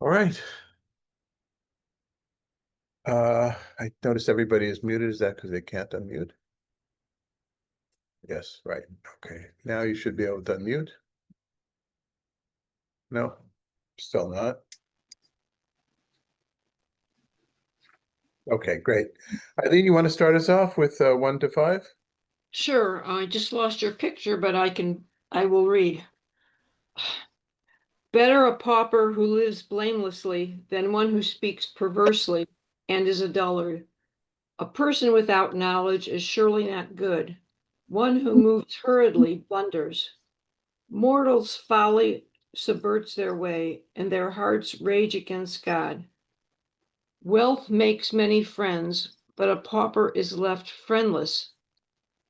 All right. I noticed everybody is muted. Is that because they can't unmute? Yes, right. Okay. Now you should be able to unmute. No, still not. Okay, great. Eileen, you want to start us off with 1 to 5? Sure, I just lost your picture, but I will read. Better a pauper who lives blamelessly than one who speaks perversely and is a dullard. A person without knowledge is surely not good. One who moves hurriedly blunders. Mortals' folly subverts their way, and their hearts rage against God. Wealth makes many friends, but a pauper is left friendless.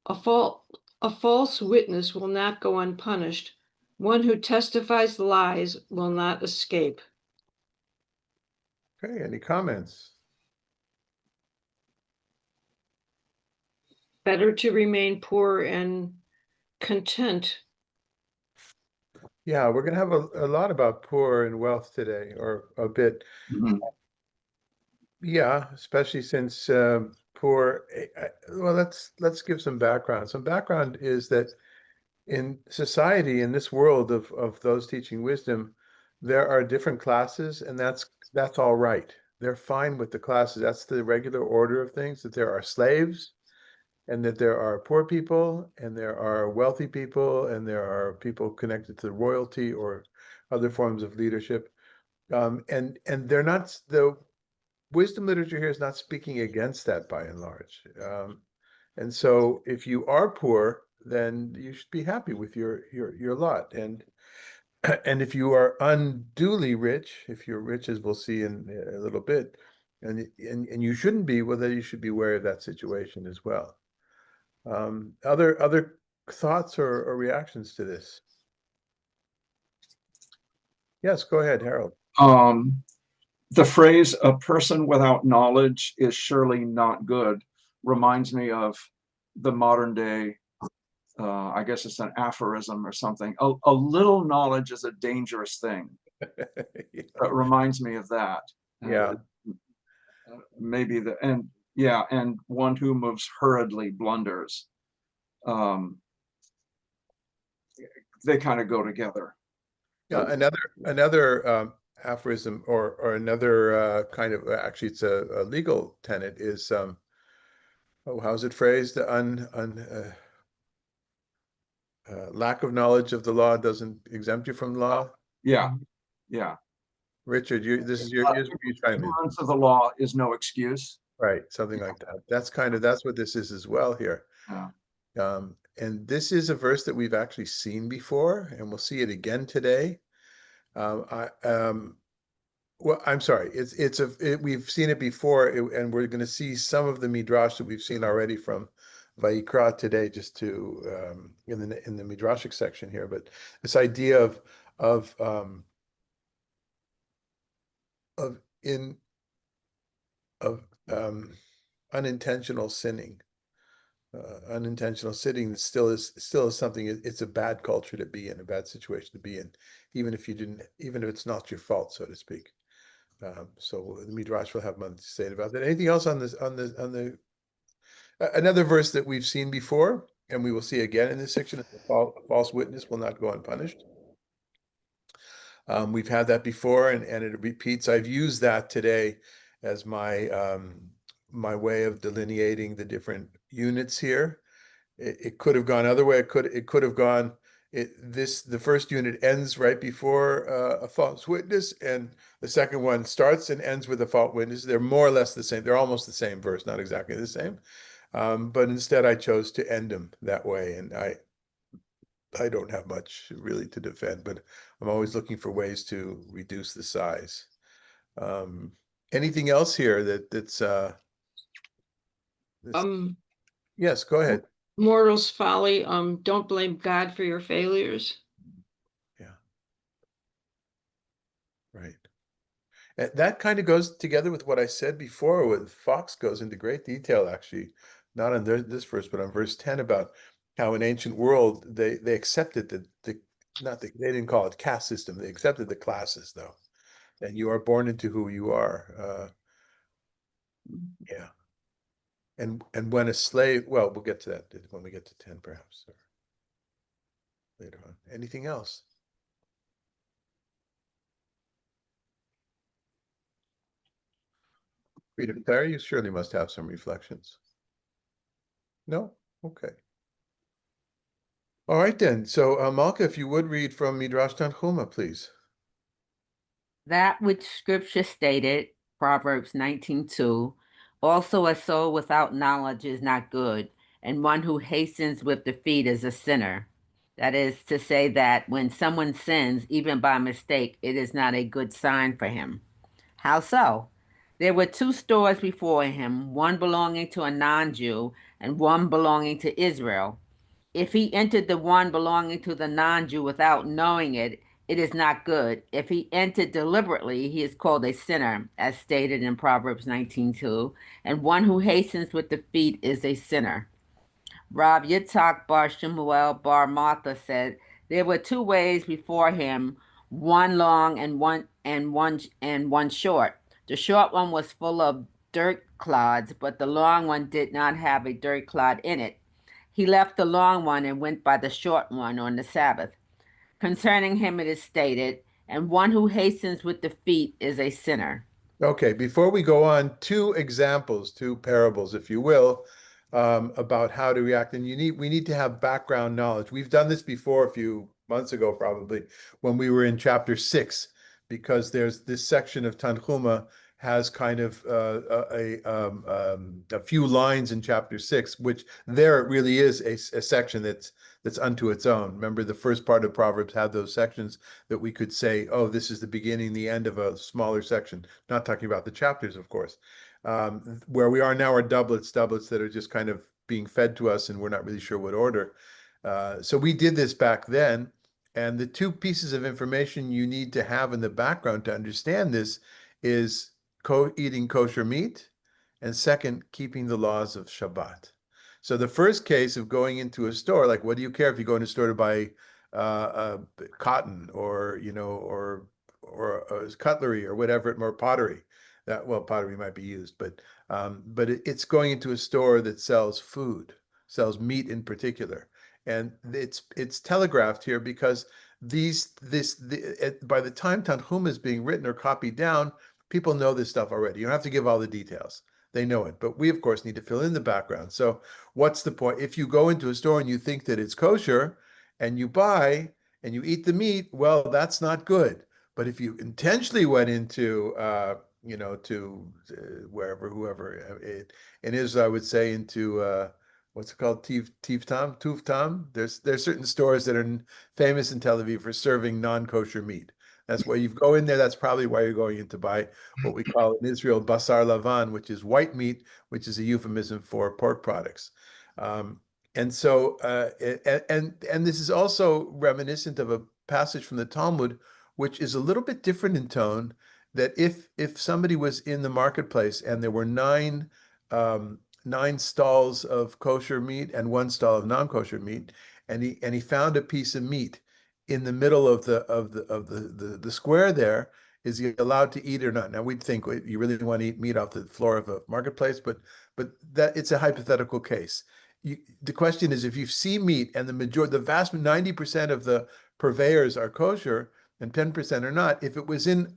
A, fal- a false witness will not go unpunished. One who testifies lies will not escape. Okay, any comments? Better to remain poor and content. Yeah, we're going to have a lot about poor and wealth today, or a bit. Mhm. Yeah, especially since poor. Well, let's give some background. Some background is that in society, in this world of those teaching wisdom, there are different classes, and that's all right. They're fine with the classes. That's the regular order of things, that there are slaves, and that there are poor people, and there are wealthy people, and there are people connected to royalty or other forms of leadership. And they're not, the wisdom literature here is not speaking against that by and large. And so if you are poor, then you should be happy with your lot. And if you are unduly rich, if you're rich, as we'll see in a little bit, and you shouldn't be, well, then you should be aware of that situation as well. Other thoughts or reactions to this? Yes, go ahead, Harold. Um, the phrase "a person without knowledge is surely not good" reminds me of the modern day. I guess it's an aphorism or something. A little knowledge is a dangerous thing. It reminds me of that. Yeah. Maybe and one who moves hurriedly blunders. Um, they kind of go together. Yeah, another aphorism or another kind of actually it's a legal tenet is oh, how's it phrased? Lack of knowledge of the law doesn't exempt you from the law. Yeah, yeah. Richard, this is yours for you chime in. Ignorance of the law is no excuse. Right, something like that. That's what this is as well here. Yeah. And this is a verse that we've actually seen before, and we'll see it again today. Well, I'm sorry. We've seen it before, and we're going to see some of the midrash that we've seen already from Vayikra today, just to in the midrashic section here. But this idea of um, of in of unintentional sinning, unintentional sinning still is something. It's a bad culture to be in, a bad situation to be in, even if it's not your fault, so to speak. So the Midrash will have much to say about that. Anything else on this another verse that we've seen before, and we will see again in this section: a false witness will not go unpunished. We've had that before, and it repeats. I've used that today as my way of delineating the different units here. It could have gone other way. It could have gone. The first unit ends right before a false witness, and the second one starts and ends with a false witness. They're more or less the same. They're almost the same verse, not exactly the same. But instead, I chose to end them that way, and I don't have much really to defend, but I'm always looking for ways to reduce the size. Um, Anything else here that's this, Um, yes, go ahead. Mortals' folly. Don't blame God for your failures. Yeah, right. And that kind of goes together with what I said before. With Fox goes into great detail, actually, not on this verse, but on verse 10 about how in ancient world they accepted the not the, they didn't call it caste system. They accepted the classes though. And you are born into who you are. Yeah. And when a slave, well, we'll get to that when we get to 10, perhaps, or later on. Anything else? Rita Claire, you surely must have some reflections. No? Okay. All right then. So, Malka, if you would read from Midrash Tanhuma, please. That which scripture stated, Proverbs 19:2, also a soul without knowledge is not good, and one who hastens with defeat is a sinner. That is to say that when someone sins, even by mistake, it is not a good sign for him. How so? There were two stores before him, one belonging to a non Jew and one belonging to Israel. If he entered the one belonging to the non Jew without knowing it, it is not good. If he entered deliberately, he is called a sinner, as stated in Proverbs 19:2, and one who hastens with defeat is a sinner. Rav Yitzhak bar Shemuel bar Martha said there were two ways before him, one long and one short. The short one was full of dirt clods, but the long one did not have a dirt clod in it. He left the long one and went by the short one on the Sabbath. Concerning him it is stated, and one who hastens with defeat is a sinner. Okay, before we go on, two examples, two parables, if you will, about how to react. And we need to have background knowledge. We've done this before a few months ago, probably, when we were in chapter 6, because there's this section of Tanhuma has kind of a few lines in chapter 6, which there it really is a section that's unto its own. Remember, the first part of Proverbs had those sections that we could say, oh, this is the beginning, the end of a smaller section. Not talking about the chapters, of course. Where we are now are doublets that are just kind of being fed to us, and we're not really sure what order. So we did this back then, and the two pieces of information you need to have in the background to understand this is eating kosher meat, and second, keeping the laws of Shabbat. So the first case of going into a store, like what do you care if you go in a store to buy cotton or cutlery or whatever, or pottery. That well, pottery might be used, but it's going into a store that sells food, sells meat in particular, and it's telegraphed here because by the time Tanhuma is being written or copied down, people know this stuff already. You don't have to give all the details. They know it, but we of course need to fill in the background. So what's the point? If you go into a store and you think that it's kosher and you buy and you eat the meat, well, that's not good. But if you intentionally went into, to wherever, whoever it is, I would say into, what's it called? Tuv Tam. There's certain stores that are famous in Tel Aviv for serving non-kosher meat. That's why you go in there. That's probably why you're going in to buy what we call in Israel basar lavan, which is white meat, which is a euphemism for pork products. And so, and this is also reminiscent of a passage from the Talmud, which is a little bit different in tone. That if somebody was in the marketplace and there were nine stalls of kosher meat and one stall of non-kosher meat, and he found a piece of meat in the middle of the square there, is he allowed to eat or not? Now we'd think you really want to eat meat off the floor of a marketplace, but that it's a hypothetical case. The question is, if you see meat and the vast 90% of the purveyors are kosher and 10% are not, if it was in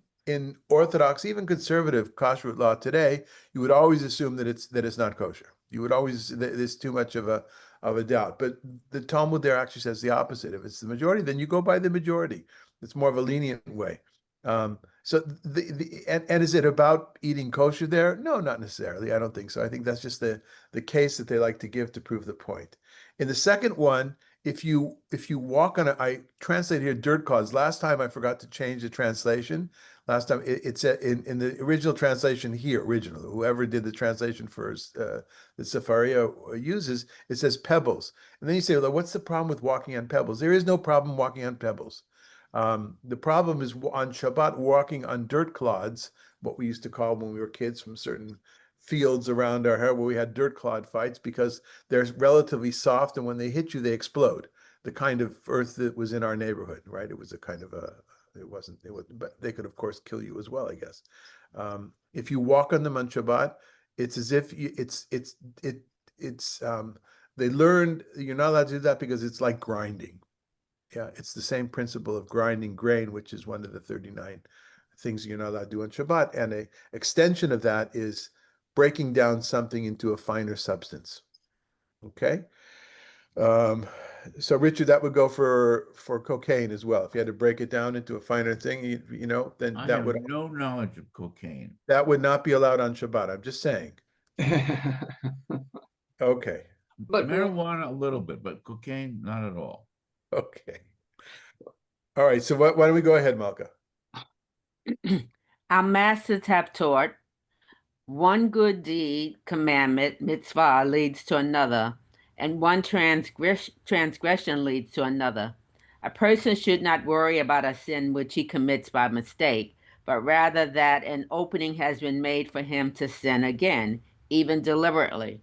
Orthodox, even conservative kashrut law today, you would always assume that it's not kosher. You would always, there's too much of a doubt. But the Talmud there actually says the opposite. If it's the majority, then you go by the majority. It's more of a lenient way. So and is it about eating kosher there? No, not necessarily. I don't think so. I think that's just the case that they like to give to prove the point. In the second one, if you walk on I translated here dirt clods. Last time I forgot to change the translation. Last time it said in the original translation here, whoever did the translation first, the Sefaria uses, it says pebbles. And then you say, well, what's the problem with walking on pebbles? There is no problem walking on pebbles. The problem is on Shabbat walking on dirt clods, what we used to call when we were kids from certain fields around our hair where we had dirt clod fights, because they're relatively soft and when they hit you, they explode. The kind of earth that was in our neighborhood, right? It was a kind of it wasn't, but they could, of course, kill you as well, I guess. If you walk on them on Shabbat, it's as if they learned you're not allowed to do that because it's like grinding. Yeah, it's the same principle of grinding grain, which is one of the 39 things you're not allowed to do on Shabbat. And a extension of that is breaking down something into a finer substance. Okay. So Richard, that would go for cocaine as well. If you had to break it down into a finer thing, then I that have would no knowledge of cocaine. not be allowed on Shabbat. I'm just saying. Okay. But Marijuana a little bit, but cocaine not at all. Okay. All right. So why don't we go ahead, Malka? Our masters have taught one good deed, commandment, mitzvah, leads to another, and one transgression leads to another. A person should not worry about a sin which he commits by mistake, but rather that an opening has been made for him to sin again, even deliberately.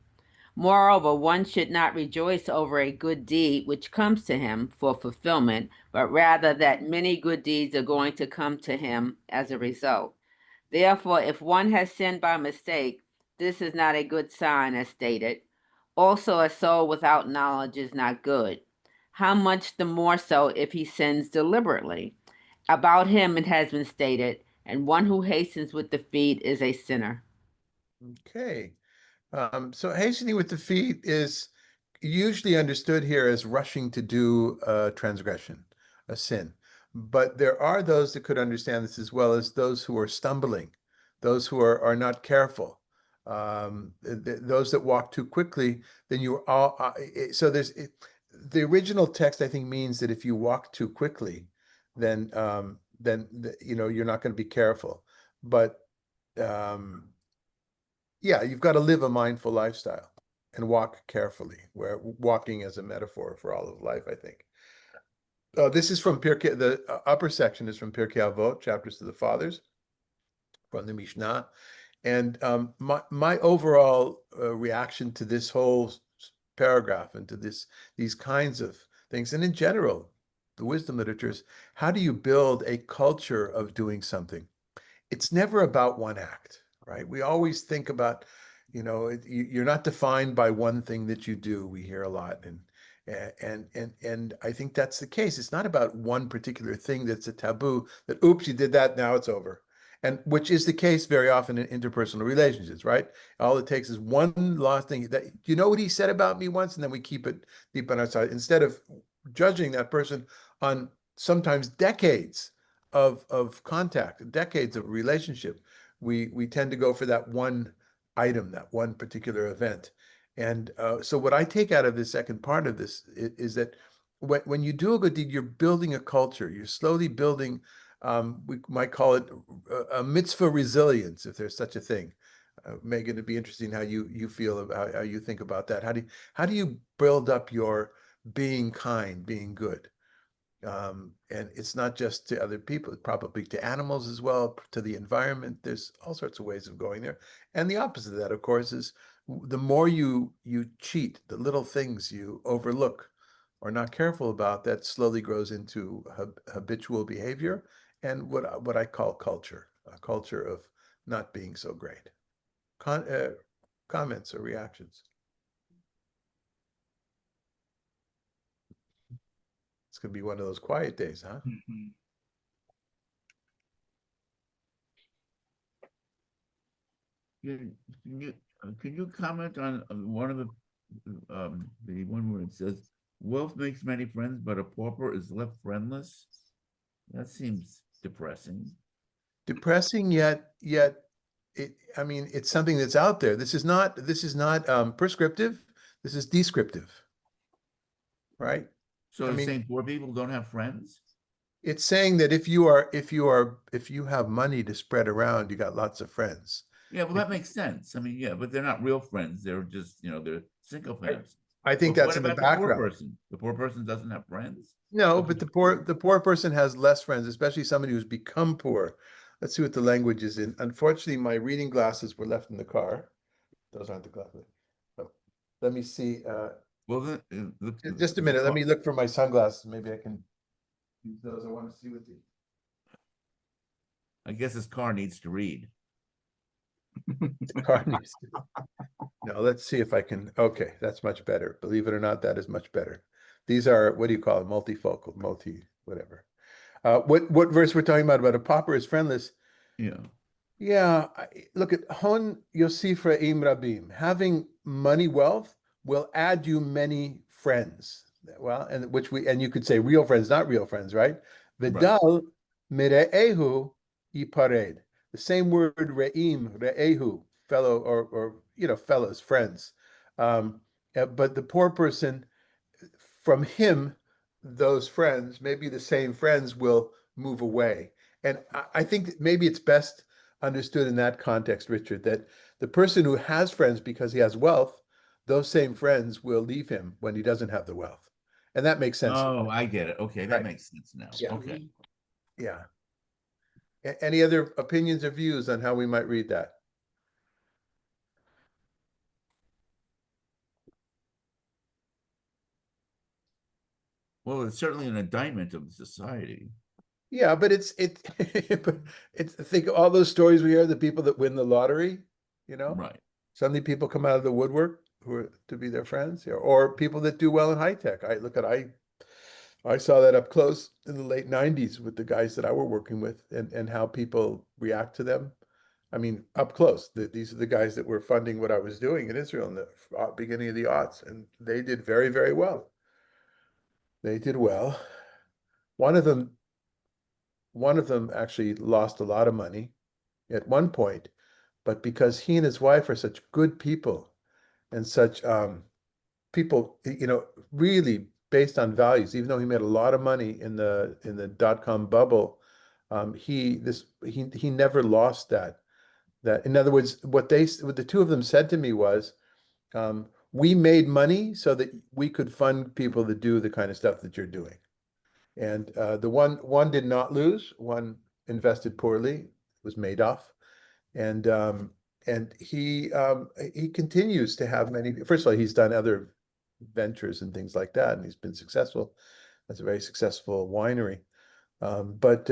Moreover, one should not rejoice over a good deed which comes to him for fulfillment, but rather that many good deeds are going to come to him as a result. Therefore, if one has sinned by mistake, this is not a good sign, as stated. Also, a soul without knowledge is not good. How much the more so if he sins deliberately? About him it has been stated, and one who hastens with the feet is a sinner. Okay. So hastening with the feet is usually understood here as rushing to do a transgression, a sin. But there are those that could understand this as well as those who are stumbling, those who are not careful, those that walk too quickly. Then you all. So the original text, I think, means that if you walk too quickly, then you're not going to be careful. But yeah, you've got to live a mindful lifestyle and walk carefully, where walking as a metaphor for all of life, I think. This is from Pirkei, the upper section is from Pirkei Avot, chapters to the fathers, from the Mishnah. And my overall reaction to this whole paragraph and to these kinds of things, and in general, the wisdom literatures, how do you build a culture of doing something? It's never about one act, right? We always think about, you're not defined by one thing that you do. We hear a lot, and I think that's the case. It's not about one particular thing that's a taboo. That oops, you did that, now it's over, and which is the case very often in interpersonal relationships, right? All it takes is one last thing that you know what he said about me once, and then we keep it deep on our side instead of judging that person on sometimes decades of contact, decades of relationship. We tend to go for that one item, that one particular event. And so what I take out of the second part of this is that when you do a good deed, you're building a culture. You're slowly building, we might call it a mitzvah resilience, if there's such a thing. Megan, it'd be interesting how you feel about how you think about that. How do you build up your being kind, being good? And it's not just to other people, it's probably to animals as well, to the environment. There's all sorts of ways of going there. And the opposite of that, of course, is the more you cheat, the little things you overlook or not careful about, that slowly grows into habitual behavior and what I call culture, a culture of not being so great. Comments or reactions? It's going to be one of those quiet days, huh? Can you comment on one of the one where it says, "Wealth makes many friends, but a pauper is left friendless"? That seems depressing. Depressing, yet I mean, it's something that's out there. This is not prescriptive. This is descriptive, right? So I it's mean, saying poor people don't have friends? it's saying that if you have money to spread around, you got lots of friends. Yeah, well, that makes sense. I mean, yeah, but they're not real friends. They're just, they're sycophants. I think But that's what in the about the poor background. person? The poor person doesn't have friends? No, but the poor person has less friends, especially somebody who's become poor. Let's see what the language is in. Unfortunately, my reading glasses were left in the car. Those aren't the glasses. Oh, let me see. Well, Just a minute. Let me look for my sunglasses. Maybe I can use those. I want to see what the I guess his car needs to read. The car needs to. No, let's see if I can. Okay, that's much better. Believe it or not, that is much better. These are, what do you call it? Multifocal, whatever. What verse we're talking about a pauper is friendless. Yeah. Yeah, look at Hon Yosifra Rabim. Having money, wealth will add you many friends. Well, and you could say real friends, not real friends, right? Right. Vidal mire'ehu yipared. The same word re'im, re'ehu, fellow or fellows, friends. But the poor person, from him, those friends, maybe the same friends will move away. And I think that maybe it's best understood in that context, Richard, that the person who has friends because he has wealth, those same friends will leave him when he doesn't have the wealth. And that makes sense. Oh, I get it. Okay, that Right. makes sense now. Yeah. Okay. Yeah. Any other opinions or views on how we might read that? Well, it's certainly an indictment of society. Yeah, but but it's think of all those stories we hear, the people that win the lottery, Right. suddenly people come out of the woodwork who are to be their friends, or people that do well in high tech. I saw that up close in the late 90s with the guys that I were working with, and how people react to them. I mean, up close. These are the guys that were funding what I was doing in Israel in the beginning of the aughts, and they did very, very well. They did well. One of them, one of them actually lost a lot of money at one point, but because he and his wife are such good people and such people, really based on values, even though he made a lot of money in the dot-com bubble, he never lost that. In other words, what the two of them said to me was, we made money so that we could fund people that do the kind of stuff that you're doing. And the one did not lose. One invested poorly, was Madoff, and he continues to have many. First of all, he's done other ventures and things like that, and he's been successful. That's a very successful winery. But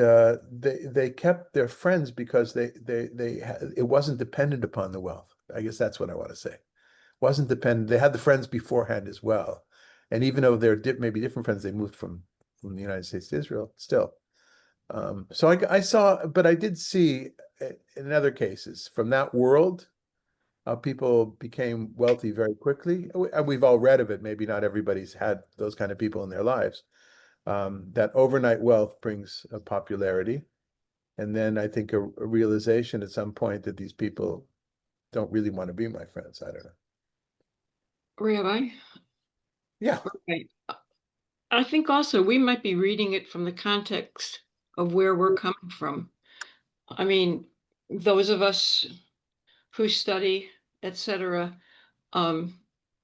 they kept their friends because it wasn't dependent upon the wealth. I guess that's what I want to say. Wasn't dependent. They had the friends beforehand as well, and even though they're maybe different friends, they moved from the United States to Israel still. So I saw, but I did see in other cases from that world, people became wealthy very quickly. And we've all read of it. Maybe not everybody's had those kind of people in their lives. That overnight wealth brings a popularity. And then I think a realization at some point that these people don't really want to be my friends. I don't know. Rabbi, Yeah. right. I think also we might be reading it from the context of where we're coming from. I mean, those of us who study, etc., aren't,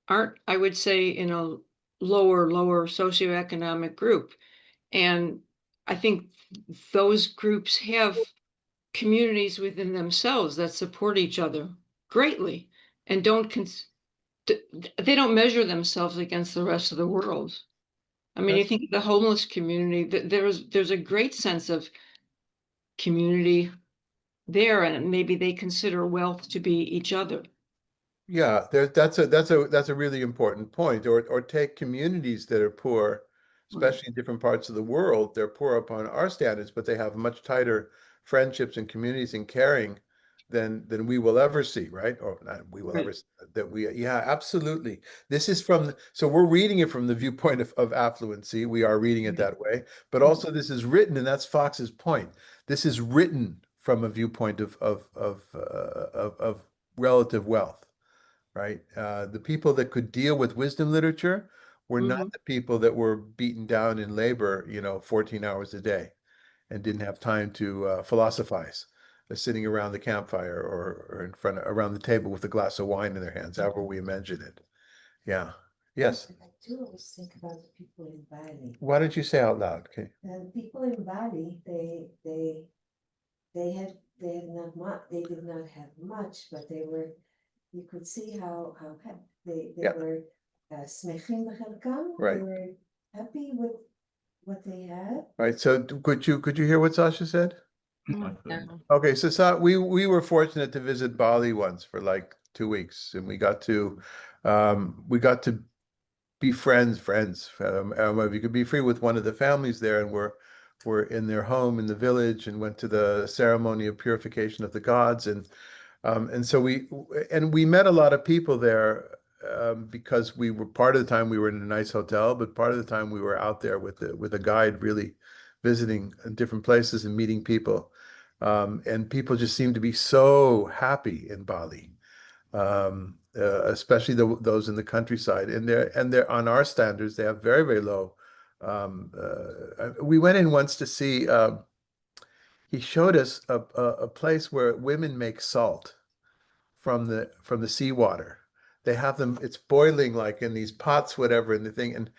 I would say, in a lower socioeconomic group. And I think those groups have communities within themselves that support each other greatly and they don't measure themselves against the rest of the world. I mean, you think of the homeless community, there's a great sense of community there, and maybe they consider wealth to be each other. Yeah, that's a really important point. Or take communities that are poor, especially in different parts of the world. They're poor upon our standards, but they have much tighter friendships and communities and caring than we will ever see, right? Or not we will ever Right. see, yeah, absolutely. This is so we're reading it from the viewpoint of affluency. We are reading it that way, but also this is written, and that's Fox's point. This is written from a viewpoint of relative wealth, right? The people that could deal with wisdom literature were Mhm. not the people that were beaten down in labor, 14 hours a day and didn't have time to philosophize, sitting around the campfire or around the table with a glass of wine in their hands, however we imagine it. Yeah. Yes. I do always think about the people in Bali. Why don't you say out loud? Okay. The people in Bali, they had not much. They did not have much, but they were. You could see how they Yeah. were smechim b'chelkam. Right. They were happy with what they had. Right. So could you hear what Sasha said? I couldn't. Okay, so we were fortunate to visit Bali once for like 2 weeks, and we got to be friends. We could be free with one of the families there, and we're in their home in the village, and went to the ceremony of purification of the gods, and so we met a lot of people there, because we were part of the time we were in a nice hotel, but part of the time we were out there with a guide, really visiting different places and meeting people. And people just seem to be so happy in Bali, especially those in the countryside. And they're on our standards, they have very, very low. We went in once to see. He showed us a place where women make salt from the seawater. They have them, it's boiling like in these pots, whatever, and the thing. And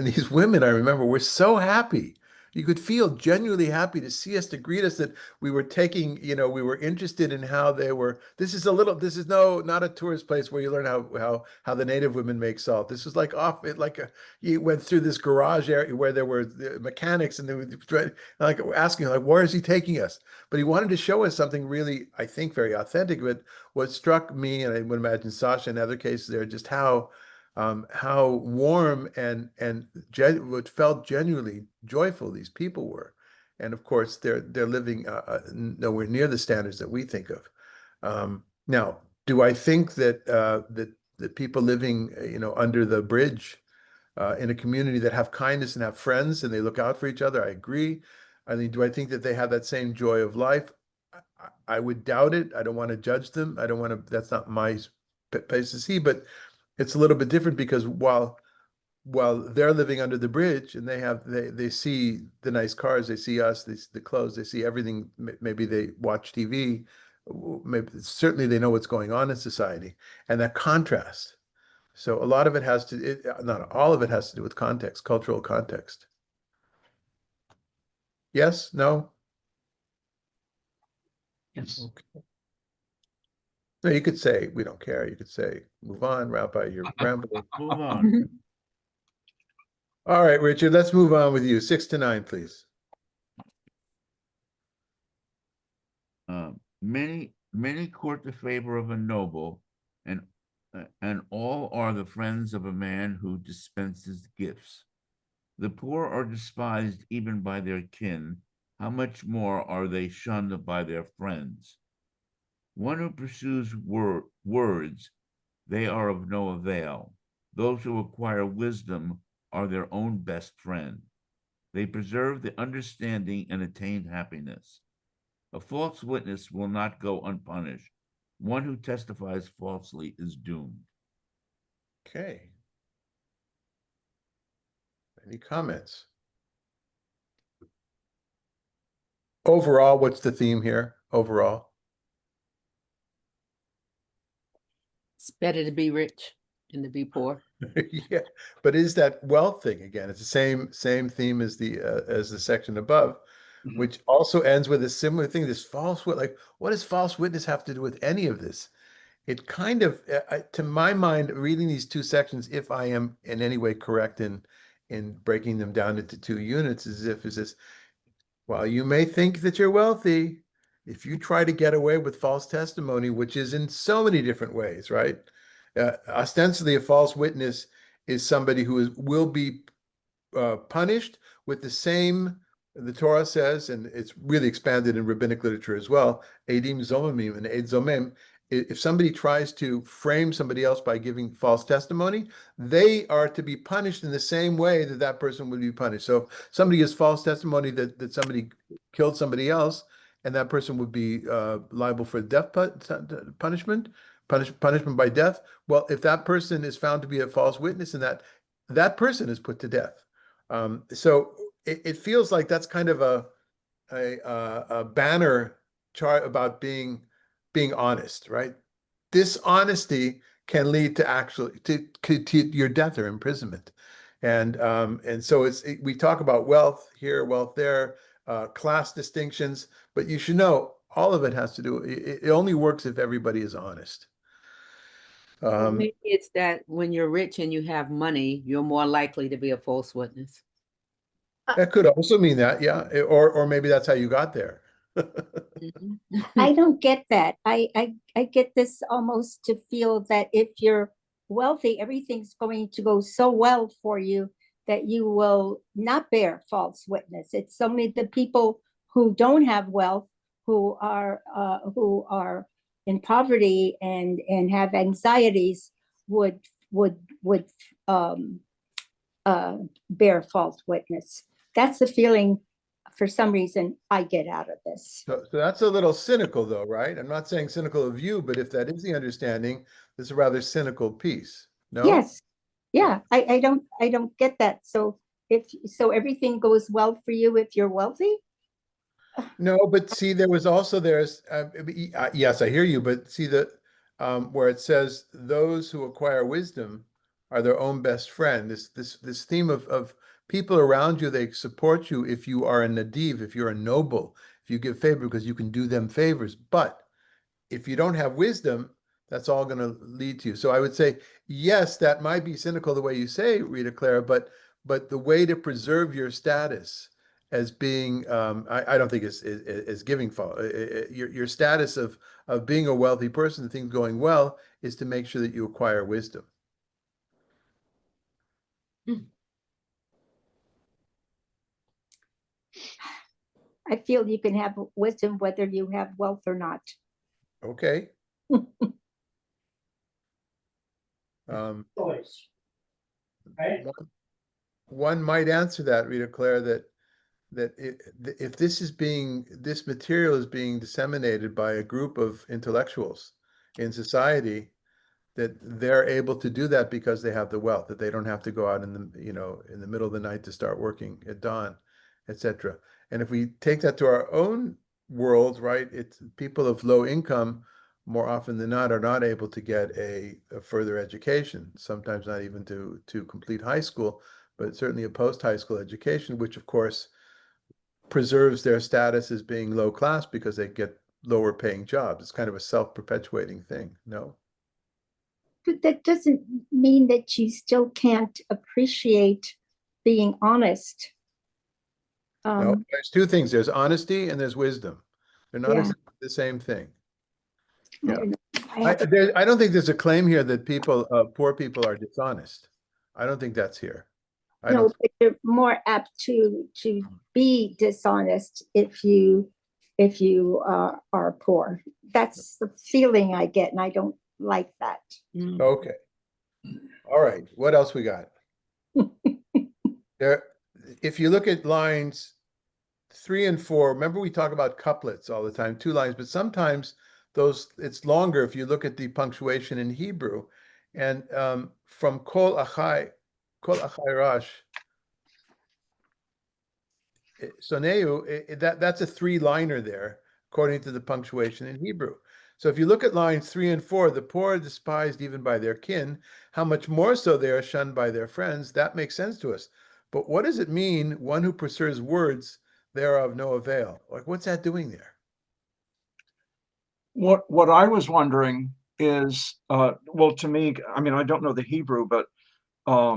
these women, I remember, were so happy. You could feel genuinely happy to see us, to greet us, that we were taking, we were interested in how they were. This is not a tourist place where you learn how the native women make salt. This was like off it, like you went through this garage area where there were the mechanics, and they were like asking, like, where is he taking us? But he wanted to show us something really, I think, very authentic. But what struck me, and I would imagine Sasha in other cases there, just how warm and what felt genuinely joyful these people were. And of course, they're living nowhere near the standards that we think of. Now, do I think that people living, under the bridge, in a community that have kindness and have friends and they look out for each other? I agree. I mean, do I think that they have that same joy of life? I would doubt it. I don't want to judge them. I don't want to, that's not my place to see, but it's a little bit different, because while they're living under the bridge and they see the nice cars, they see us, they see the clothes, they see everything. Maybe they watch TV, maybe certainly they know what's going on in society, and that contrast. So a lot of it not all of it has to do with context, cultural context. Yes, no? Yes. Okay. No, you could say we don't care. You could say move on, Rabbi, you're rambling. Move on. All right, Richard, let's move on with you. 6 to 9, please. Many court the favor of a noble, and all are the friends of a man who dispenses gifts. The poor are despised even by their kin. How much more are they shunned by their friends? One who pursues words, they are of no avail. Those who acquire wisdom are their own best friend. They preserve the understanding and attain happiness. A false witness will not go unpunished. One who testifies falsely is doomed. Okay. Any comments? Overall, what's the theme here? Overall? It's better to be rich than to be poor. Yeah, but is that wealth thing again? It's the same theme as the section above, Mhm. which also ends with a similar thing. This like, what does false witness have to do with any of this? It kind of, to my mind, reading these two sections, if I am in any way correct in breaking them down into two units, is this, while you may think that you're wealthy, if you try to get away with false testimony, which is in so many different ways, right? Ostensibly, a false witness is somebody who will be punished with the Torah says, and it's really expanded in rabbinic literature as well, Edim Zomimim and Eid Zomem. If somebody tries to frame somebody else by giving false testimony, they are to be punished in the same way that person would be punished. So somebody gives false testimony that somebody killed somebody else, and that person would be liable for punishment by death. Well, if that person is found to be a false witness, and that person is put to death. So it feels like that's kind of a banner chart about being honest, right? Dishonesty can lead to your death or imprisonment, and so we talk about wealth here, wealth there, class distinctions, but you should know all of it has to do. It only works if everybody is honest. Well, maybe it's that when you're rich and you have money, you're more likely to be a false witness. That could also mean that, yeah, or maybe that's how you got there. Mhm. I don't get that. I get this almost to feel that if you're wealthy, everything's going to go so well for you that you will not bear false witness. It's only the people who don't have wealth, who are in poverty and have anxieties would um, bear false witness. That's the feeling, for some reason, I get out of this. So that's a little cynical though, right? I'm not saying cynical of you, but if that is the understanding, this is a rather cynical piece. No? Yes, yeah, I don't get that. So everything goes well for you if you're wealthy? No, but see, yes, I hear you, but see where it says those who acquire wisdom are their own best friend. This theme of people around you, they support you if you are a nadiv, if you're a noble, if you give favor because you can do them favors. But if you don't have wisdom, that's all going to lead to you. So I would say, yes, that might be cynical the way you say, Rita Clara, but the way to preserve your status as being, I don't think is giving fault. Your status of being a wealthy person, things going well, is to make sure that you acquire wisdom. I feel you can have wisdom whether you have wealth or not. Okay. Um, Choice. Right? one might answer that, Rita Claire, that if this material is being disseminated by a group of intellectuals in society, that they're able to do that because they have the wealth, that they don't have to go out in the middle of the night to start working at dawn, etc. And if we take that to our own world, right, it's people of low income more often than not are not able to get a further education, sometimes not even to complete high school, but certainly a post-high school education, which of course preserves their status as being low class because they get lower paying jobs. It's kind of a self-perpetuating thing, no? But that doesn't mean that you still can't appreciate being honest. No, there's two things. There's honesty and there's wisdom. They're not Yeah. exactly the same thing. I Yeah. don't know. I have- I don't think there's a claim here that poor people are dishonest. I don't think that's here. I No, don't, but you're more apt to be dishonest if you are poor. That's the feeling I get, and I don't like that. okay. All right. What else we got? There, if you look at lines 3 and 4, remember we talk about couplets all the time, 2 lines, but sometimes it's longer if you look at the punctuation in Hebrew. And from kol achai rash, soneu, that's a 3-liner there, according to the punctuation in Hebrew. So if you look at lines 3 and 4, the poor are despised even by their kin, how much more so they are shunned by their friends, that makes sense to us. But what does it mean, one who pursues words, they are of no avail? Like, what's that doing there? What I was wondering is, well, to me, I mean, I don't know the Hebrew, but I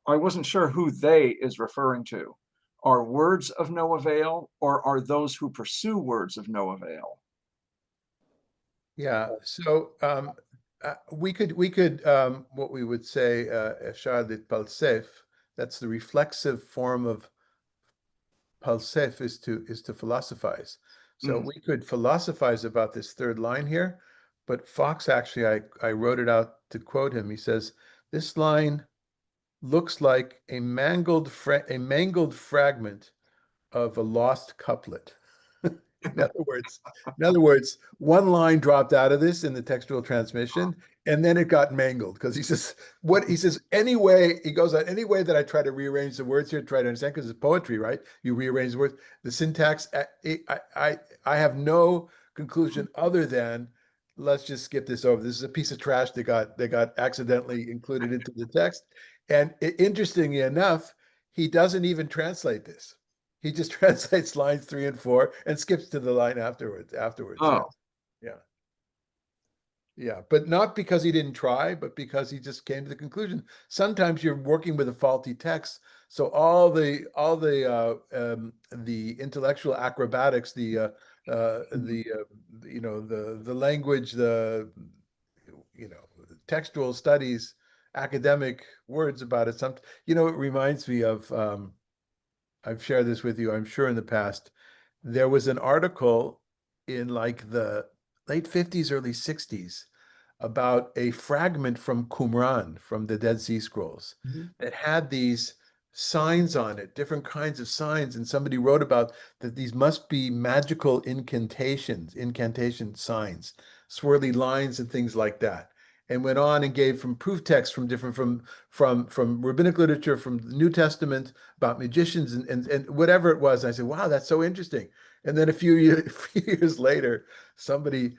wasn't sure who they is referring to. Are words of no avail, or are those who pursue words of no avail? Yeah, so we could what we would say Eshar dit palsef, that's the reflexive form of palsef is to philosophize. So we could philosophize about this third line here, but Fox actually, I wrote it out to quote him. He says, this line looks like a mangled fragment of a lost couplet. In other words, one line dropped out of this in the textual transmission, and then it got mangled because he says anyway, he goes on any way that I try to rearrange the words here, try to understand, because it's poetry, right? You rearrange the words, the syntax. I have no conclusion other than let's just skip this over. This is a piece of trash that got accidentally included into the text. And interestingly enough, he doesn't even translate this. He just translates lines 3 and 4 and skips to the line afterwards. Yeah. Oh, Yeah. Yeah, but not because he didn't try, but because he just came to the conclusion. Sometimes you're working with a faulty text, so the intellectual acrobatics, the language, textual studies, academic words about it. It reminds me of I've shared this with you, I'm sure in the past. There was an article in like the late 50s, early 60s about a fragment from Qumran, from the Dead Sea Scrolls, that had these signs on it, different kinds of signs. And somebody wrote about that these must be magical incantation signs, swirly lines and things like that. And went on and gave from proof texts from different from rabbinic literature, from the New Testament about magicians and whatever it was. I said, wow, that's so interesting. And then a few years later, somebody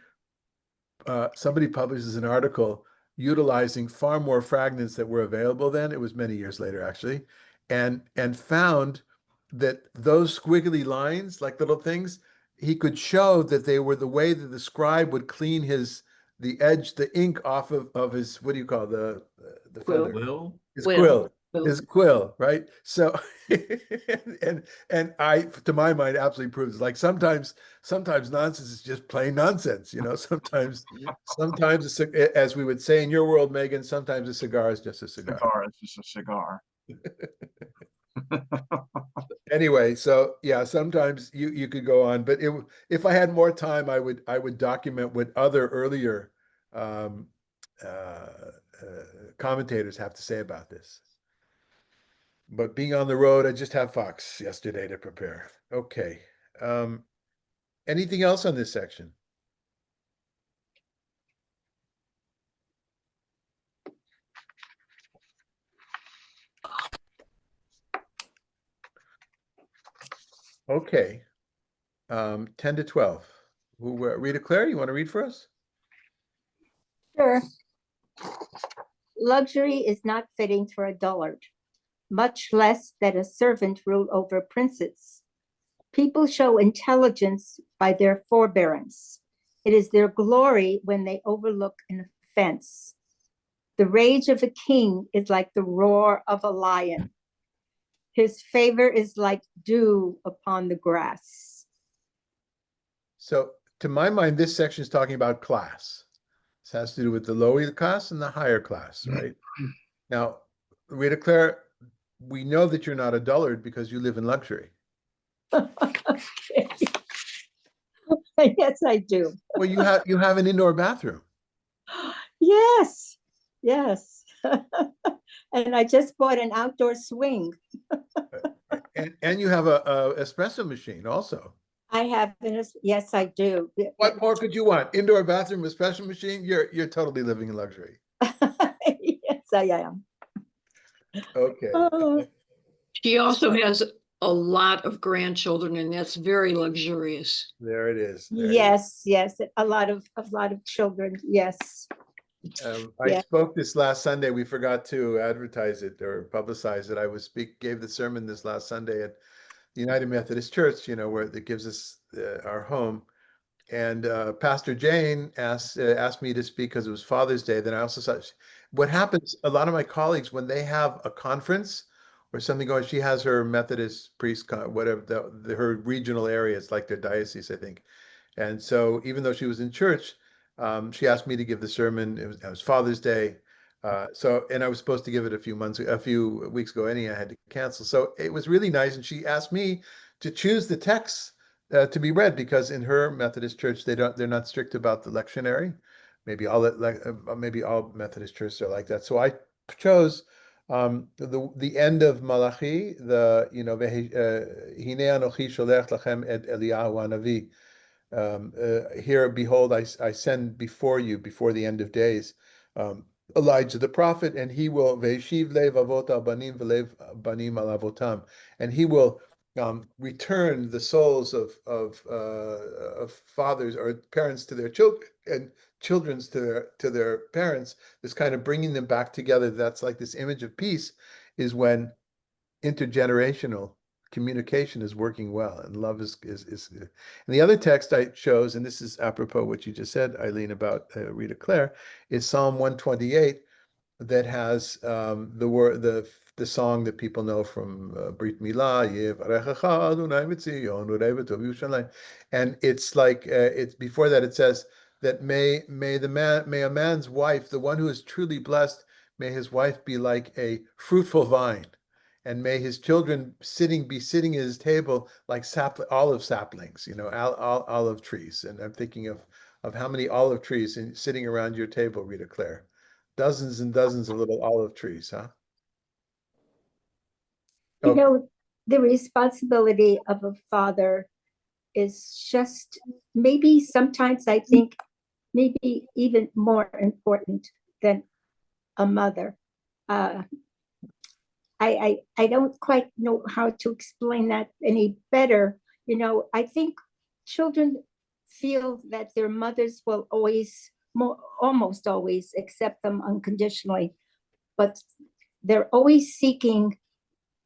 publishes an article utilizing far more fragments that were available then. It was many years later, actually, and found that those squiggly lines, like little things, he could show that they were the way that the scribe would clean the ink off of his, what do you call the Quill. feather? Will? His Quill. quill. Quill. His quill, right? So, and I, to my mind, absolutely proves like sometimes nonsense is just plain nonsense. Sometimes as we would say in your world, Megan, sometimes a cigar is just a cigar. Cigar is just a cigar. Anyway, so yeah, sometimes you could go on, but if I had more time, I would document what other earlier um, commentators have to say about this. But being on the road, I just have Fox yesterday to prepare. Okay. Um, Anything else on this section? Okay. 10 to 12. Rita Claire, you want to read for us? Sure. Luxury is not fitting for a dullard, much less that a servant rule over princes. People show intelligence by their forbearance. It is their glory when they overlook an offense. The rage of a king is like the roar of a lion. His favor is like dew upon the grass. So, to my mind, this section is talking about class. This has to do with the lower class and the higher class, right? Now, Rita Claire, we know that you're not a dullard because you live in luxury. Yes, I do. Well, you have an indoor bathroom. Yes, yes. And I just bought an outdoor swing. And you have a espresso machine also. I have, yes, I do. What more could you want? Indoor bathroom, espresso machine? You're totally living in luxury. Yes, I am. Okay. Oh, She also has a lot of grandchildren, and that's very luxurious. There it is. There it is. yes, yes, a lot of children. Yes. I Yeah. spoke this last Sunday. We forgot to advertise it or publicize it. Gave the sermon this last Sunday at the United Methodist Church, where it gives us our home. And Pastor Jane asked me to speak because it was Father's Day. Then I also saw what happens. A lot of my colleagues, when they have a conference or something going, she has her Methodist priest, whatever her regional area. It's like their diocese, I think. And so, even though she was in church, she asked me to give the sermon. It was Father's Day. And I was supposed to give it a few weeks ago. Anyhow, I had to cancel. So it was really nice. And she asked me to choose the texts to be read because in her Methodist church they're not strict about the lectionary. Maybe all Methodist churches are like that. So I chose the end of Malachi, Hine anochi sholech lachem et Eliyahu hanavi. Here, behold, I send before you, before the end of days, Elijah the prophet, and he will ve'eshiv lev avot al banim v'lev banim al avotam, and he will return the souls of fathers or parents to their children and children's to their parents. This kind of bringing them back together. That's like this image of peace is when intergenerational communication is working well and love is. And the other text I chose, and this is apropos what you just said, Eileen, about Rita Claire, is Psalm 128 that has the song that people know from Brit Milah, Yevarechecha Adonai v'Tzion u'Revetav Yerushalayim, and it's like it's before that it says that may a man's wife, the one who is truly blessed, may his wife be like a fruitful vine, and may his children be sitting at his table like olive saplings, olive trees. And I'm thinking of how many olive trees sitting around your table, Rita Claire. Dozens and dozens of little olive trees, huh? You Okay. know, the responsibility of a father is just maybe sometimes I think maybe even more important than a mother. I don't quite know how to explain that any better. You know, I think children feel that their mothers will almost always accept them unconditionally, but they're always seeking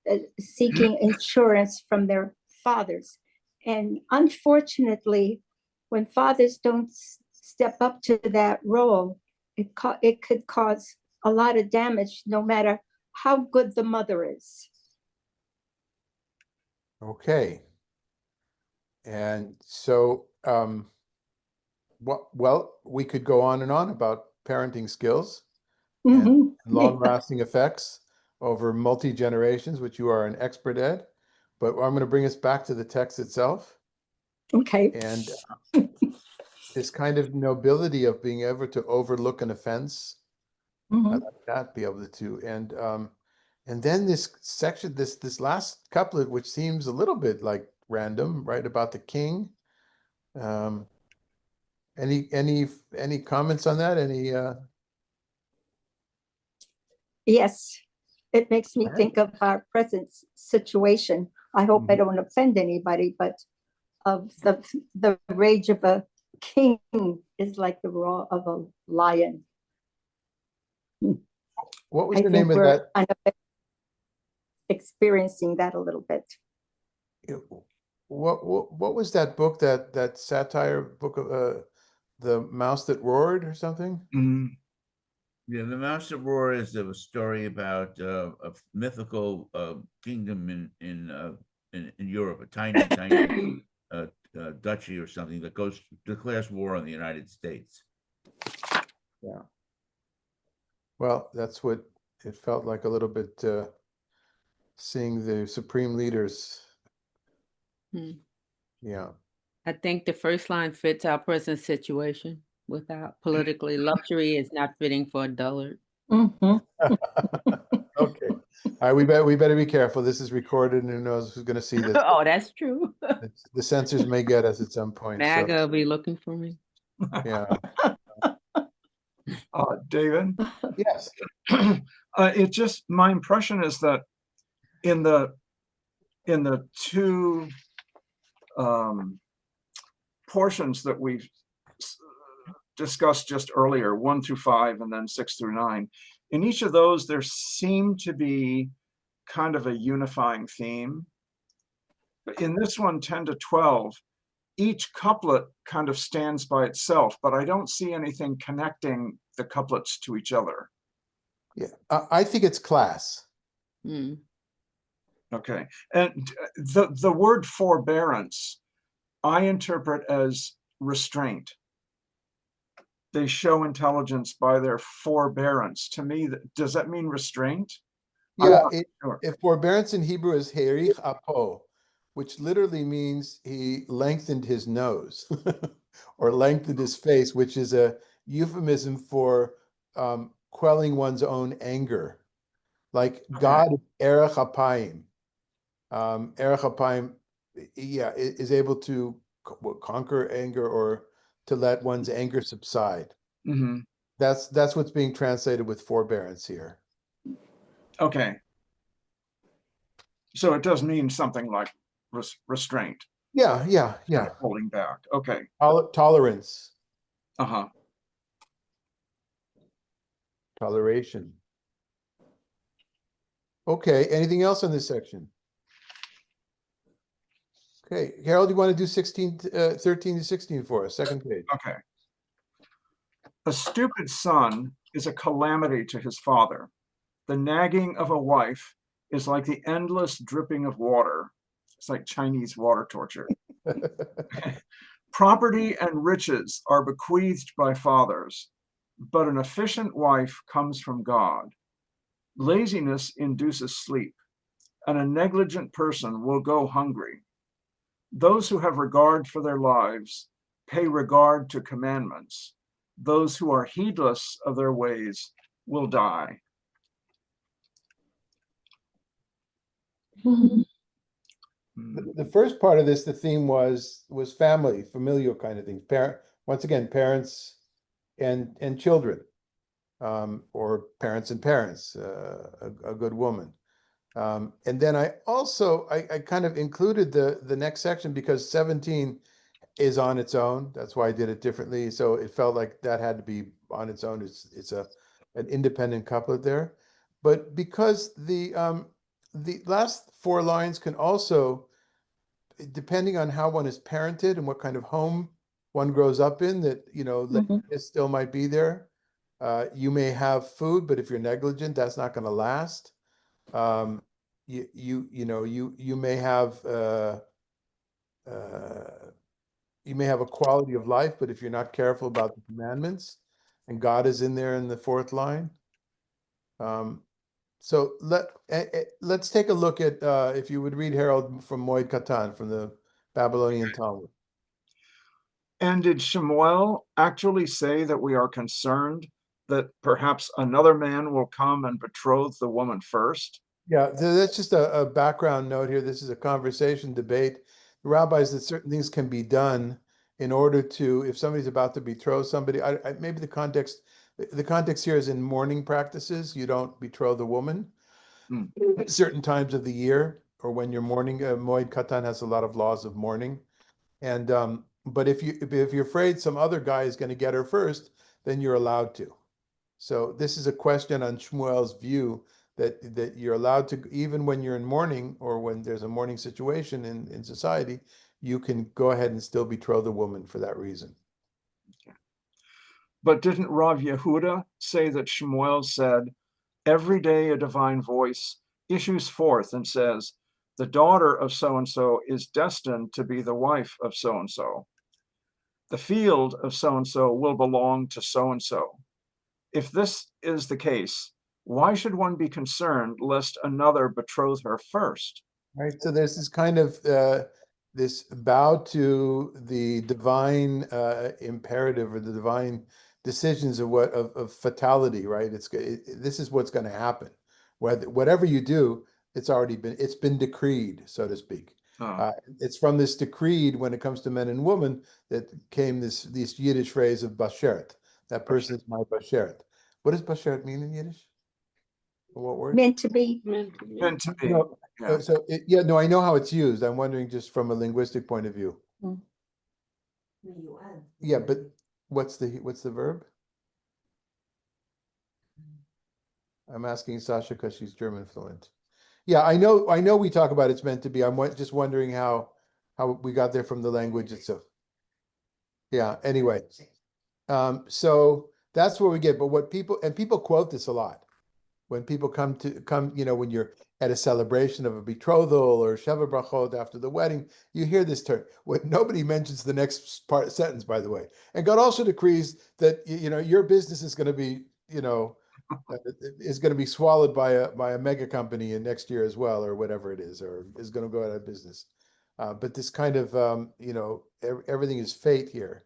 insurance from their fathers. And unfortunately, when fathers don't step up to that role, it could cause a lot of damage, no matter how good the mother is. Okay. And so, we could go on and on about parenting skills and Mhm. long-lasting effects over multi-generations, which you are an expert at. But I'm going to bring us back to the text itself Okay. and this kind of nobility of being able to overlook an offense. I Mhm. like that, be able to, and then this section, this last couplet, which seems a little bit like random, right, about the king. Any comments on that? Yes, it makes me All right. think of our present situation. I hope I Mhm. don't offend anybody, but of the rage of a king is like the roar of a lion. What was I the think name of we're that? kind of experiencing that a little bit. What was that book, that satire book of The Mouse That Roared or something? Mhm. Yeah, the Mouse that Roar is a story about a mythical kingdom in Europe, a tiny duchy or something that declares war on the United States. Yeah. Well, that's what it felt like a little bit, seeing the supreme leaders. Hmm. Yeah. I think the first line fits our present situation. Without politically, luxury is not fitting for a dullard. Mhm. Okay. All right, we better be careful. This is recorded, and who knows who's going to see this. Oh, that's true. The censors may get us at some point. So MAGA will be looking for me. yeah. David, Yes. my impression is that in the two portions that we've discussed just earlier, 1 through 5 and then 6 through 9, in each of those there seemed to be kind of a unifying theme. But in this one, 10 to 12, each couplet kind of stands by itself, but I don't see anything connecting the couplets to each other. Yeah. I think it's class. Hmm. Okay. And the word forbearance, I interpret as restraint. They show intelligence by their forbearance. To me, does that mean restraint? Yeah. Sure. If forbearance in Hebrew is herich apo, which literally means he lengthened his nose or lengthened his face, which is a euphemism for quelling one's own anger. Like God, erech apayim. Erech apayim, yeah, is able to conquer anger or to let one's anger subside. Mm-hmm. That's what's being translated with forbearance here. Okay. So it does mean something like restraint, Yeah, yeah, yeah. holding back. Okay. Tolerance, Uh-huh. toleration. Okay, anything else on this section? Okay, Harold, you want to do 13 to 16 for us? Second page. Okay. A stupid son is a calamity to his father. The nagging of a wife is like the endless dripping of water. It's like Chinese water torture. Property and riches are bequeathed by fathers, but an efficient wife comes from God. Laziness induces sleep, and a negligent person will go hungry. Those who have regard for their lives pay regard to commandments. Those who are heedless of their ways will die. The first part of this, the theme was family, familial kind of things. Once again, parents and children, or parents and parents, a good woman. And then I also I kind of included the next section because 17 is on its own. That's why I did it differently. So it felt like that had to be on its own. It's an independent couplet there. But because the last four lines can also, depending on how one is parented and what kind of home one grows up in, that laziness still might be there. You may have food, but if you're negligent, that's not going to last. You may have you may have a quality of life, but if you're not careful about the commandments, and God is in there in the fourth line. So let's take a look at, if you would read, Harold, from Moed Katan, from the Babylonian Talmud. And did Shemuel actually say that we are concerned that perhaps another man will come and betroth the woman first? Yeah, that's just a background note here. This is a conversation debate. The rabbis, that certain things can be done in order to, if somebody's about to betroth somebody, maybe the context here is in mourning practices. You don't betroth the woman at certain times of the year, or when you're mourning. Moed Katan has a lot of laws of mourning. And but if you're afraid some other guy is going to get her first, then you're allowed to. So this is a question on Shmuel's view that you're allowed to, even when you're in mourning or when there's a mourning situation in society, you can go ahead and still betroth the woman for that reason. But didn't Rav Yehuda say that Shmuel said, every day a divine voice issues forth and says, the daughter of so-and-so is destined to be the wife of so-and-so. The field of so-and-so will belong to so-and-so. If this is the case, why should one be concerned lest another betroth her first? Right. So there's this kind of this bow to the divine imperative, or the divine decisions of fatality. Right. This is what's going to happen. Whatever you do, it's been decreed, so to speak. It's from this decreed, when it comes to men and women, that came this Yiddish phrase of basheret. That person is my basheret. What does basheret mean in Yiddish? What word? Meant to be. Meant to be. No, Yeah. no, I know how it's used. I'm wondering just from a linguistic point of view. Yeah, but what's the verb? I'm asking Sasha because she's German fluent. Yeah, I know we talk about it's meant to be. I'm just wondering how we got there from the language itself. Yeah, anyway. So that's where we get, but what people quote this a lot. When people come, when you're at a celebration of a betrothal or Sheva Brachot after the wedding, you hear this term. What nobody mentions the next sentence, by the way. And God also decrees that your business is going to be swallowed by a mega company in next year as well, or whatever it is, or is going to go out of business. But this kind of everything is fate here.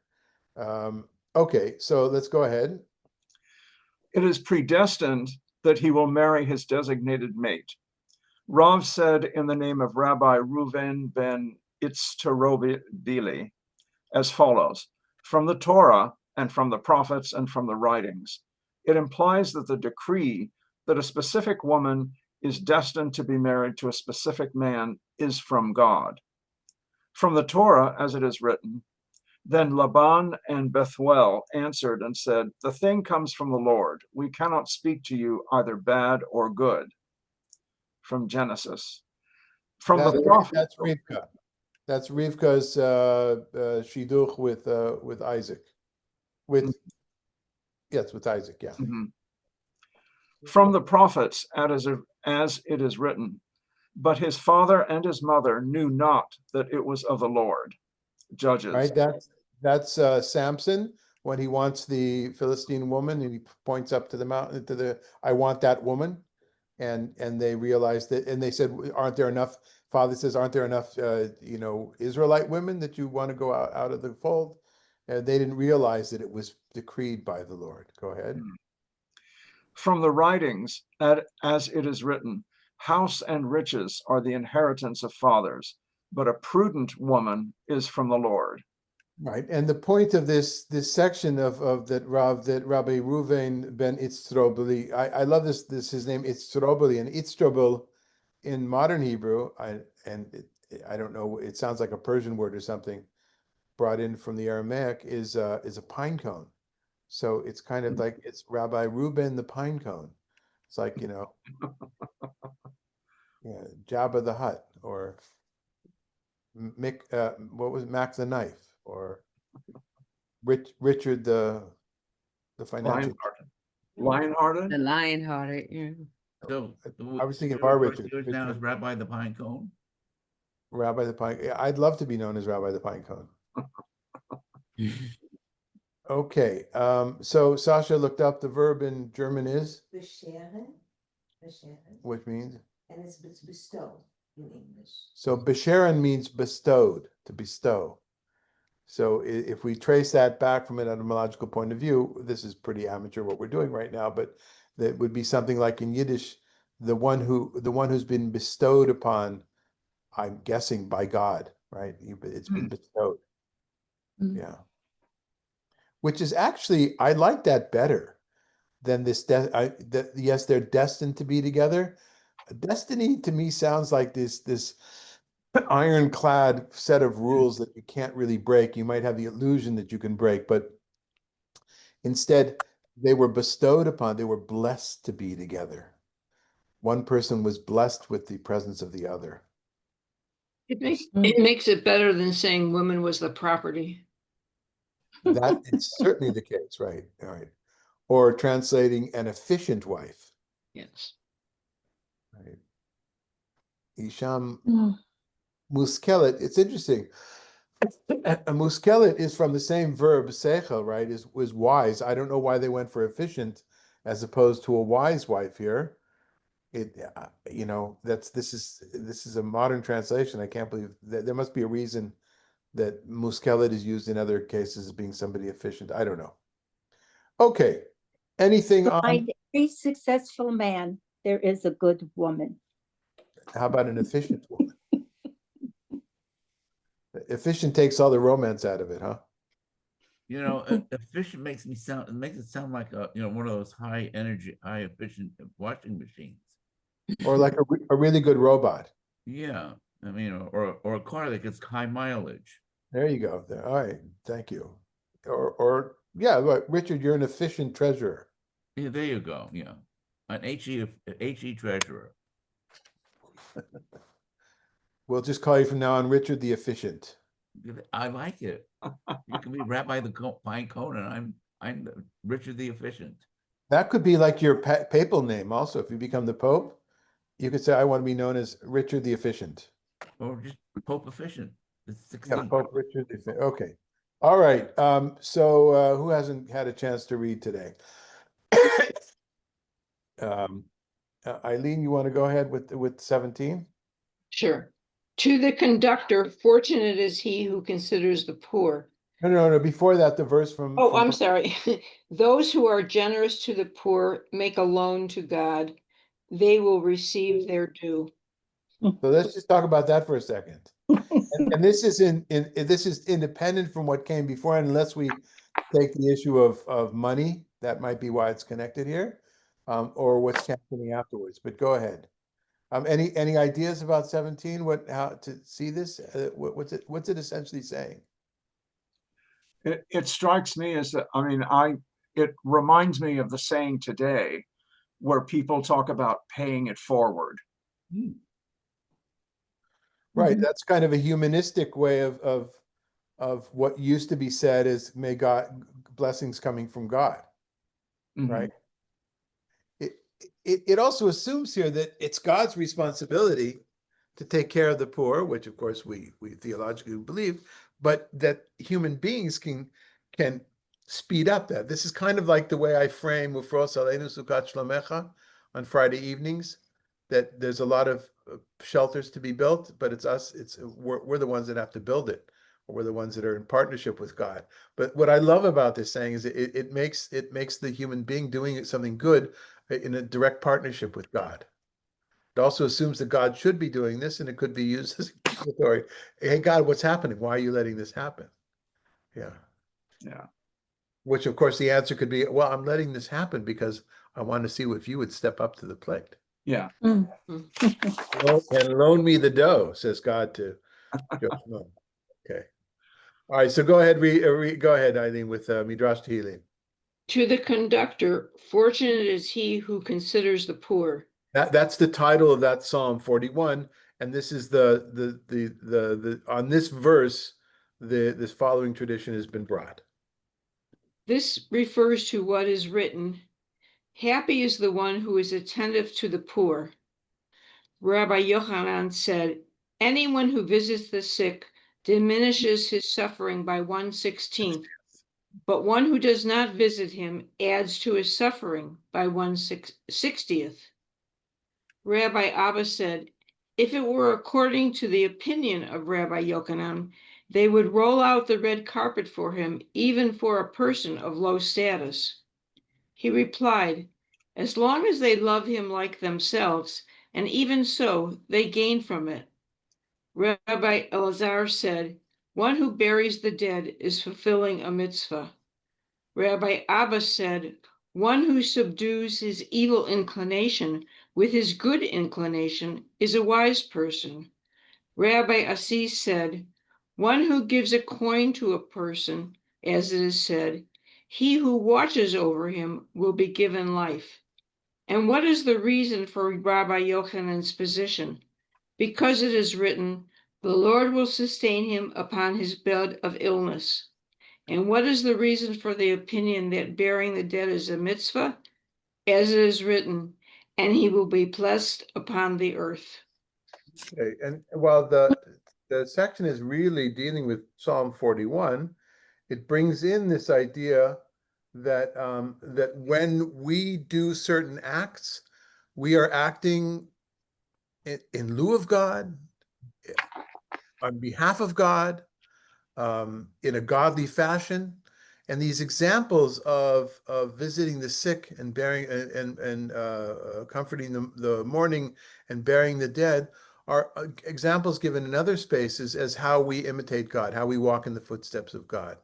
Okay, so let's go ahead. It is predestined that he will marry his designated mate. Rav said in the name of Rabbi Reuven ben Itzterobili as follows: from the Torah and from the prophets and from the writings, it implies that the decree that a specific woman is destined to be married to a specific man is from God. From the Torah, as it is written, then Laban and Bethuel answered and said, the thing comes from the Lord. We cannot speak to you either bad or good. From Genesis. From the prophet. That's Rivka. That's Rivka's shidduch with Isaac. With yes, with Isaac, yeah. Mhm. From the prophets, as it is written, but his father and his mother knew not that it was of the Lord. Judges. Right, that's Samson when he wants the Philistine woman and he points up to the mountain to the I want that woman, and they realized that, and they said, aren't there enough? Father says, aren't there enough Israelite women that you want to go out of the fold? And they didn't realize that it was decreed by the Lord. Go ahead. From the writings, as it is written, house and riches are the inheritance of fathers, but a prudent woman is from the Lord. Right, and the point of this section of that Rabbi Reuven ben Itzrobeli, I love this his name Itzrobeli, and Itzrobel in modern Hebrew, I don't know, it sounds like a Persian word or something brought in from the Aramaic, is a pine cone. So it's kind of like it's Rabbi Reuben the pine cone. It's like, yeah, Jabba the Hutt, or Mick, what was Mac the Knife, or Richard the financial. Lionhearted. The lion-hearted. Yeah. So I was thinking of you our refer to Richard. it now as Rabbi the Pine Cone? Rabbi the Pine. Yeah, I'd love to be known as Rabbi the Pine Cone. Okay, so Sasha looked up the verb in German is, Bescheren, bescheren, which means, and it's bestow in English. so besheren means bestowed, to bestow. So if we trace that back from an etymological point of view, this is pretty amateur what we're doing right now, but that would be something like in Yiddish, the one who's been bestowed upon, I'm guessing by God, right? It's been bestowed. Yeah. Which is actually, I like that better than this. Yes, they're destined to be together. Destiny to me sounds like this ironclad set of rules that you can't really break. You might have the illusion that you can break, but instead they were bestowed upon, they were blessed to be together. One person was blessed with the presence of the other. It makes it better than saying woman was the property. That is certainly the case, right? All right. Or translating an efficient wife. Yes. Right. Isham Muskelet, it's interesting. A muskelet is from the same verb, sechel, right? Was wise. I don't know why they went for efficient as opposed to a wise wife here. This is a modern translation. I can't believe that there must be a reason that muskelet is used in other cases as being somebody efficient. I don't know. Okay. Anything on, Behind every successful man, there is a good woman. how about an efficient woman? Efficient takes all the romance out of it, huh? Efficient makes it sound like one of those high energy, high efficient washing machines. Or like a really good robot. Yeah, I mean, or a car that gets high mileage. There you go. There. All right. Thank you. Or yeah, look, Richard, you're an efficient treasurer. Yeah, there you go. Yeah, an HE treasurer. We'll just call you from now on Richard the Efficient. I like it. You can be Rabbi the Pine Cone, and I'm Richard the Efficient. That could be like your papal name also. If you become the Pope, you could say, I want to be known as Richard the Efficient. Or just Pope Efficient. It's Yeah, 16. Pope Richard the Efficient. Okay. All right. So who hasn't had a chance to read today? Eileen, you want to go ahead with 17? Sure. To the conductor, fortunate is he who considers the poor. No. Before that, the verse from. Oh, I'm sorry. Those who are generous to the poor make a loan to God. They will receive their due. So let's just talk about that for a second. And this is this is independent from what came before, unless we take the issue of money. That might be why it's connected here, or what's happening afterwards. But go ahead. Any ideas about 17? How to see this? What's it essentially saying? It strikes me as that, it reminds me of the saying today where people talk about paying it forward. Right. Mhm. That's kind of a humanistic way of what used to be said is may God blessings coming from God, Mhm. right? It, it also assumes here that it's God's responsibility to take care of the poor, which of course we theologically believe, but that human beings can speed up that. This is kind of like the way I frame Ufros Aleinu Sukat Shlomecha on Friday evenings, that there's a lot of shelters to be built, but it's us, we're the ones that have to build it, or we're the ones that are in partnership with God. But what I love about this saying is it makes the human being doing something good in a direct partnership with God. It also assumes that God should be doing this, and it could be used as accusatory. Hey, God, what's happening? Why are you letting this happen? Yeah. Yeah. Which, of course, the answer could be, well, I'm letting this happen because I want to see if you would step up to the plate. Yeah. Mm. And loan me the dough, says God to Joshua. Okay. All right. So go ahead, go ahead, Eileen, with Midrash Tehillim. To the conductor, fortunate is he who considers the poor. That's the title of that Psalm 41, and this is the on this verse, this following tradition has been brought. This refers to what is written, happy is the one who is attentive to the poor. Rabbi Yochanan said, anyone who visits the sick diminishes his suffering by 1/16, but one who does not visit him adds to his suffering by 1/60. Rabbi Abba said, if it were according to the opinion of Rabbi Yochanan, they would roll out the red carpet for him, even for a person of low status. He replied, as long as they love him like themselves, and even so, they gain from it. Rabbi Elazar said, one who buries the dead is fulfilling a mitzvah. Rabbi Abba said, one who subdues his evil inclination with his good inclination is a wise person. Rabbi Assis said, one who gives a coin to a person, as it is said, he who watches over him will be given life. And what is the reason for Rabbi Yochanan's position? Because it is written, the Lord will sustain him upon his bed of illness. And what is the reason for the opinion that burying the dead is a mitzvah? As it is written, and he will be blessed upon the earth. Okay, and while the section is really dealing with Psalm 41, it brings in this idea that that when we do certain acts, we are acting in lieu of God, on behalf of God, in a godly fashion. And these examples of visiting the sick and bearing and comforting the mourning and burying the dead are examples given in other spaces as how we imitate God, how we walk in the footsteps of God.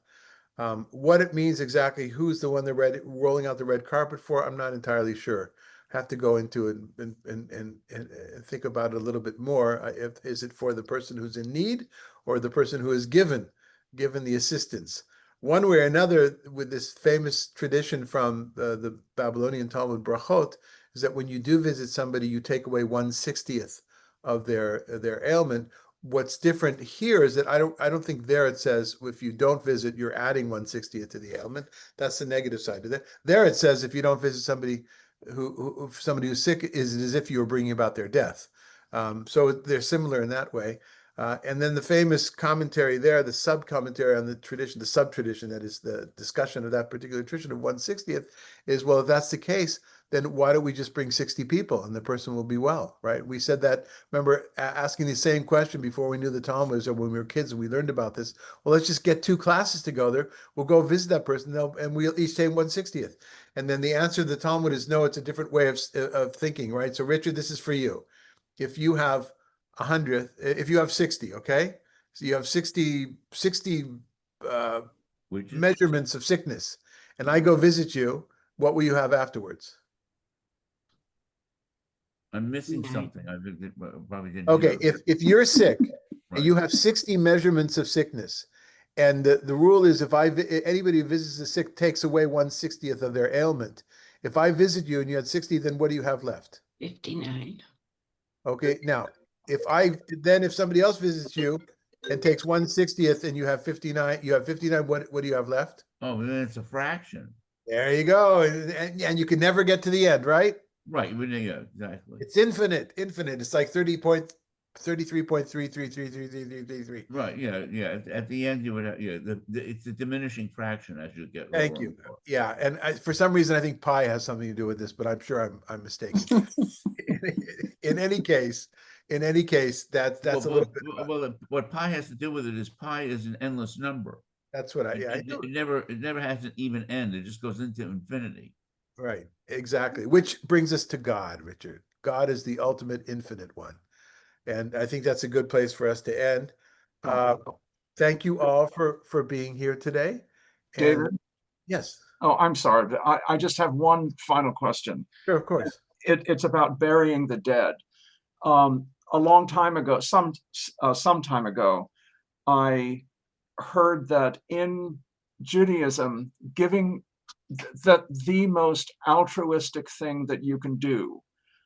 What it means exactly, who's the one they're rolling out the red carpet for, I'm not entirely sure. Have to go into it and think about it a little bit more. Is it for the person who's in need or the person who is given the assistance? One way or another, with this famous tradition from the Babylonian Talmud Brachot, is that when you do visit somebody, you take away 1/60th of their ailment. What's different here is that I don't think there it says if you don't visit, you're adding 1/60th to the ailment. That's the negative side of it. There it says if you don't visit somebody somebody who's sick, is as if you were bringing about their death. So they're similar in that way. And then the famous commentary there, the sub commentary on the tradition, the sub tradition, that is the discussion of that particular tradition of 1/60th, is, well, if that's the case, then why don't we just bring 60 people and the person will be well, right? We said that, remember asking the same question before we knew the Talmud, or when we were kids and we learned about this. Well, let's just get 2 classes together. We'll go visit that person and we'll each take 1/60th. And then the answer to the Talmud is no, it's a different way of thinking, right? So Richard, this is for you. If you have 100, if you have 60, okay? So you have 60 Which is, measurements of sickness, and I go visit you, what will you have afterwards? I'm missing Right. something. Probably didn't Okay, hear. if you're sick and Right. you have 60 measurements of sickness, and the rule is if anybody who visits the sick takes away 1/60th of their ailment. If I visit you and you had 60, then what do you have left? 59. Okay, now if somebody else visits you and takes 1/60th and you have 59, what do you have left? Oh, then it's a fraction. There you go. And you can never get to the end, right? Right, yeah, exactly. It's infinite. It's like 33.33333333. Right, yeah. At the end, you would have, yeah, it's a diminishing fraction as you get lower. Thank you. Yeah, and for some reason I think pi has something to do with this, but I'm sure I'm mistaken. In any case, that's a little bit. Well, what pi has to do with it is pi is an endless number. That's what I It never has an even end. It just goes into infinity. Right, exactly. Which brings us to God, Richard. God is the ultimate infinite one. And I think that's a good place for us to end. Thank you all for being here today. And David? yes, Oh, I'm sorry. I just have one final question. sure, of course. It's about burying the dead. A long time ago, some time ago, I heard that in Judaism, giving that the most altruistic thing that you can do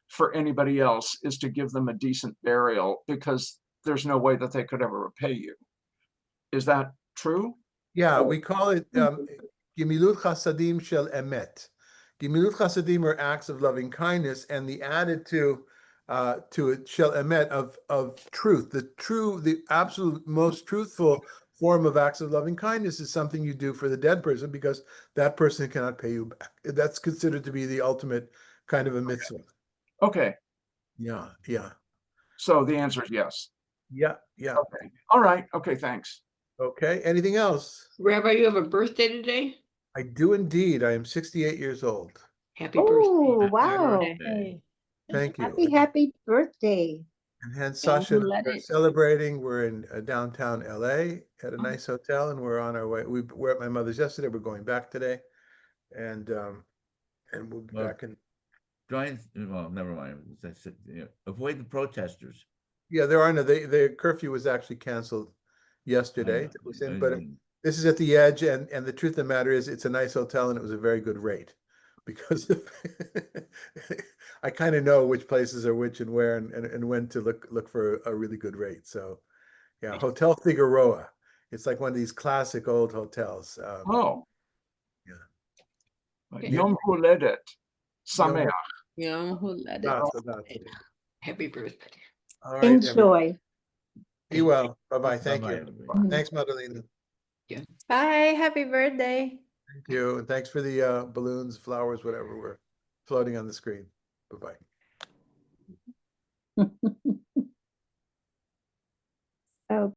for anybody else is to give them a decent burial, because there's no way that they could ever repay you. Is that true? Yeah, we call it Gimilut Chasadim Shel Emet. Gimilut Chasadim are acts of loving kindness, and the added to it Shel Emet of truth. The absolute most truthful form of acts of loving kindness is something you do for the dead person because that person cannot pay you back. That's considered to be the ultimate kind of a mitzvah. Okay. Yeah. So the answer is yes. Yeah. Okay. All right. Okay. Thanks. Okay. Anything else? Rabbi, you have a birthday today? I do indeed. I am 68 years old. Happy birthday. Oh, wow. Birthday. Thank you. Happy birthday. And hence Young Sasha and who I let are it. celebrating. We're in downtown LA at a nice hotel, and we're on our way. We were at my mother's yesterday. We're going back today, and we'll be Well, back in. Well, never mind. Avoid the protesters. Yeah, there are no. The curfew was actually canceled yesterday. That was in, but this is at the edge, and the truth of the matter is, it's a nice hotel, and it was a very good rate, because I kind of know which places are which and where and when to look for a really good rate. So. Yeah, Hotel Figueroa. It's like one of these classic old hotels. Oh. Yeah. Yom Huledet Sameach. Young who let it. Happy birthday. All right. Enjoy. Be well. Bye-bye. Thank Bye-bye, you. everybody. Thanks, Madalena. Bye. Happy birthday. Thank you. And thanks for the balloons, flowers, whatever were floating on the screen. Bye-bye. Oh,